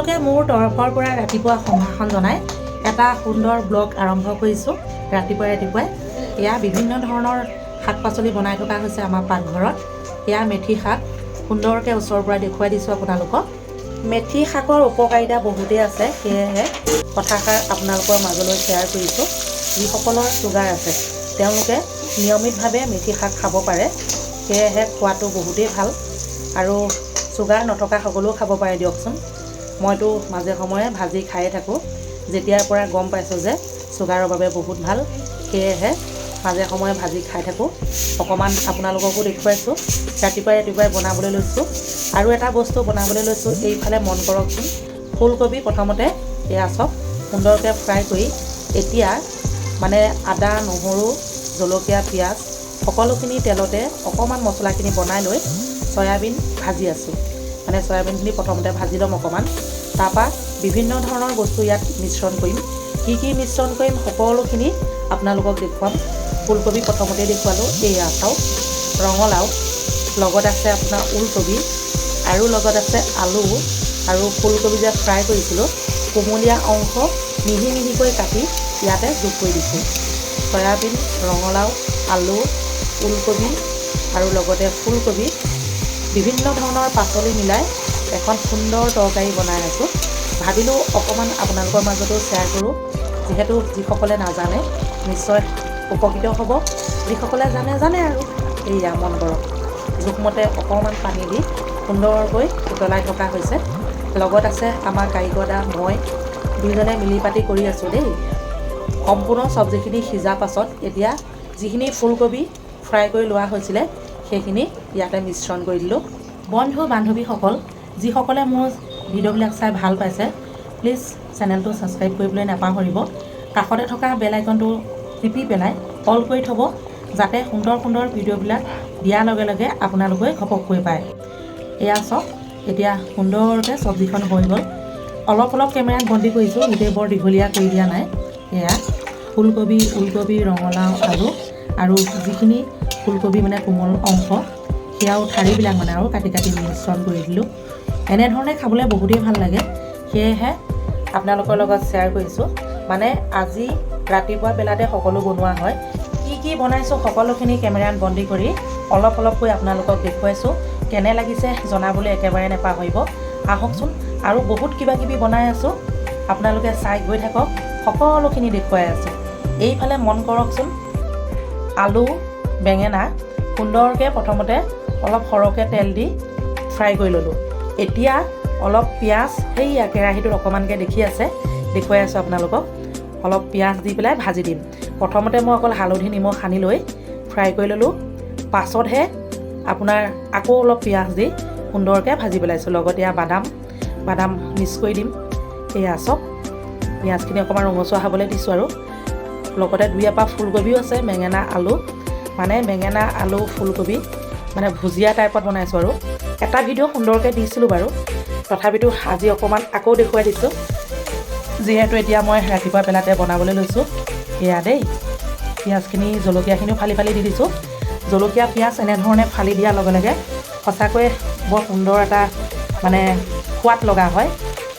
আপোনালোকে মোৰ তৰফৰ পৰা ৰাতিপুৱা সম্ভাষণ জনাই এটা সুন্দৰ ব্লগ আৰম্ভ কৰিছোঁ। ৰাতিপুৱাই এয়া বিভিন্ন ধৰণৰ শাক পাচলি বনাই থকা হৈছে আমাৰ পাকঘৰত। এয়া মেথি শাক সুন্দৰকৈ ওচৰৰ পৰা দেখুৱাই দিছোঁ আপোনালোকক। মেথি শাকৰ উপকাৰিতা বহুতেই আছে, সেয়েহে কথাষাৰ আপোনালোকৰ মাজলৈ শ্বেয়াৰ কৰিছোঁ। যিসকলৰ চুগাৰ আছে তেওঁলোকে নিয়মিতভাৱে মেথি শাক খাব পাৰে, সেয়েহে খোৱাটো বহুতেই ভাল। আৰু চুগাৰ নথকা সকলেও খাব পাৰে দিয়কচোন। মইতো মাজে সময়ে ভাজি খায়ে থাকোঁ। যেতিয়াৰ পৰা গম পাইছোঁ যে চুগাৰৰ বাবে বহুত ভাল, সেয়েহে মাজে সময়ে ভাজি খাই থাকোঁ। অকণমান আপোনালোককো দেখুৱাইছোঁ। ৰাতিপুৱাই বনাবলৈ লৈছোঁ। আৰু এটা বস্তু বনাবলৈ লৈছোঁ, এইফালে মন কৰকচোন। ফুলকবি প্ৰথমতে এয়া চব সুন্দৰকৈ ফ্ৰাই কৰি এতিয়া মানে আদা, নহৰু, জলকীয়া, পিঁয়াজ সকলোখিনি তেলতে অকণমান মছলাখিনি বনাই লৈ চয়াবিন ভাজি আছোঁ। মানে চয়াবিনখিনি প্ৰথমতে ভাজি ল'ম অকণমান, তাৰপৰা বিভিন্ন ধৰণৰ বস্তু ইয়াত মিশ্ৰণ কৰিম। কি মিশ্ৰণ কৰিম সকলোখিনি আপোনালোকক দেখুৱাম। ফুলকবি প্ৰথমতে দেখুৱালোঁ, এয়া চাওক। ৰঙালাও, লগত আছে আপোনাৰ ওলকবি, আৰু লগত আছে আলু, আৰু ফুলকবি যে ফ্ৰাই কৰিছিলোঁ কোমলীয়া অংশ মিহিকৈ কাটি ইয়াতে যোগ কৰি দিছোঁ। চয়াবিন, ৰঙালাও, আলু, ওলকবি আৰু লগতে ফুলকবি বিভিন্ন ধৰণৰ পাচলি মিলাই এখন সুন্দৰ তৰকাৰী বনাই আছোঁ। ভাবিলোঁ অকণমান আপোনালোকৰ মাজতো শ্বেয়াৰ কৰোঁ, যিহেতু যিসকলে নাজানে নিশ্চয় উপকৃত হ'ব, যিসকলে জানে আৰু। এইয়া মন কৰক, জোখমতে অকণমান পানী দি সুন্দৰকৈ উতলাই থকা হৈছে। লগত আছে আমাৰ কাৰিকৰ দা, মই দুইজনে মিলি পাতি কৰি আছোঁ দেই। সম্পূৰ্ণ চব্জিখিনি সিজা পাছত এতিয়া যিখিনি ফুলকবি ফ্ৰাই কৰি লোৱা হৈছিলে সেইখিনি ইয়াতে মিশ্ৰণ কৰি দিলোঁ। বন্ধু বান্ধৱীসকল, যিসকলে মোৰ ভিডিঅ'বিলাক চাই ভাল পাইছে প্লিজ চেনেলটো ছাবস্ক্ৰাইব কৰিবলৈ নাপাহৰিব। কাষতে থকা বেল আইকনটো টিপি পেলাই অল কৰি থ'ব, যাতে সুন্দৰ ভিডিঅ'বিলাক দিয়াৰ লগে লগে আপোনালোকে ঘপককৈ পায়। এয়া চাওক, এতিয়া সুন্দৰকৈ চব্জিখন হৈ গ'ল। অলপ কেমেৰাত বন্দী কৰিছোঁ, গোটেই বৰ দীঘলীয়া কৰি দিয়া নাই। এয়া ফুলকবি, ওলকবি, ৰঙালাও, আলু আৰু যিখিনি ফুলকবি মানে কোমল অংশ সেয়াও ঠাৰিবিলাক মানে আৰু কাটি মিশ্ৰণ কৰি দিলোঁ। এনেধৰণে খাবলৈ বহুতেই ভাল লাগে, সেয়েহে আপোনালোকৰ লগত শ্বেয়াৰ কৰিছোঁ। মানে আজি ৰাতিপুৱা বেলাতে সকলো বনোৱা হয়। কি বনাইছোঁ সকলোখিনি কেমেৰাত বন্দী কৰি অলপকৈ আপোনালোকক দেখুৱাইছোঁ। কেনে লাগিছে জনাবলৈ একেবাৰে নাপাহৰিব। আহকচোন, আৰু বহুত কিবাকিবি বনাই আছোঁ, আপোনালোকে চাই গৈ থাকক। সকলোখিনি দেখুৱাই আছোঁ। এইফালে মন কৰকচোন, আলু, বেঙেনা সুন্দৰকৈ প্ৰথমতে অলপ সৰহকৈ তেল দি ফ্ৰাই কৰি ল'লোঁ। এতিয়া অলপ পিঁয়াজ, সেইয়া কেৰাহীটোত অকণমানকৈ দেখি আছে, দেখুৱাই আছোঁ আপোনালোকক। অলপ পিঁয়াজ দি পেলাই ভাজি দিম। প্ৰথমতে মই অকল হালধি নিমখ সানি লৈ ফ্ৰাই কৰি ল'লোঁ। পাছতহে আপোনাৰ আকৌ অলপ পিঁয়াজ দি সুন্দৰকৈ ভাজি পেলাইছোঁ। লগত এয়া বাদাম মিক্স কৰি দিম। এয়া চব পিঁয়াজখিনি অকণমান ৰঙচুৱা হ'বলৈ দিছোঁ। আৰু লগতে দুই এপাহ ফুলকবিও আছে, বেঙেনা আলু ফুলকবি মানে ভুজিয়া টাইপত বনাইছোঁ। আৰু এটা ভিডিঅ' সুন্দৰকৈ দিছিলোঁ বাৰু, তথাপিতো আজি অকণমান আকৌ দেখুৱাই দিছোঁ, যিহেতু এতিয়া মই ৰাতিপুৱা বেলাতে বনাবলৈ লৈছোঁ। এয়া দেই, পিঁয়াজখিনি জলকীয়াখিনিও ফালি দি দিছোঁ। জলকীয়া পিঁয়াজ এনেধৰণে ফালি দিয়াৰ লগে লগে সঁচাকৈয়ে বৰ সুন্দৰ এটা মানে সোৱাদ লগা হয়।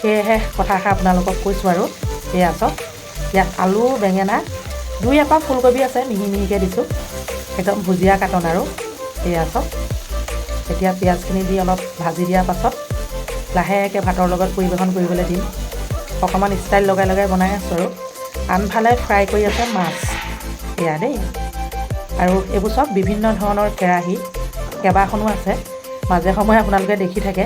সেয়েহে কথাষাৰ আপোনালোকক কৈছোঁ। আৰু এয়া চব, ইয়াত আলু, বেঙেনা, দুই এপাহ ফুলকবি আছে, মিহিকৈ দিছোঁ, একদম ভুজিয়া কাটন। আৰু এয়া চব, এতিয়া পিঁয়াজখিনি দি অলপ ভাজি দিয়াৰ পাছত লাহেকৈ ভাতৰ লগত পৰিৱেশন কৰিবলৈ দিম। অকণমান ষ্টাইল লগাই বনাই আছোঁ। আৰু আনফালে ফ্ৰাই কৰি আছে মাছ। এয়া দেই, আৰু এইবোৰ চব বিভিন্ন ধৰণৰ কেৰাহী কেইবাখনো আছে, মাজে সময়ে আপোনালোকে দেখি থাকে।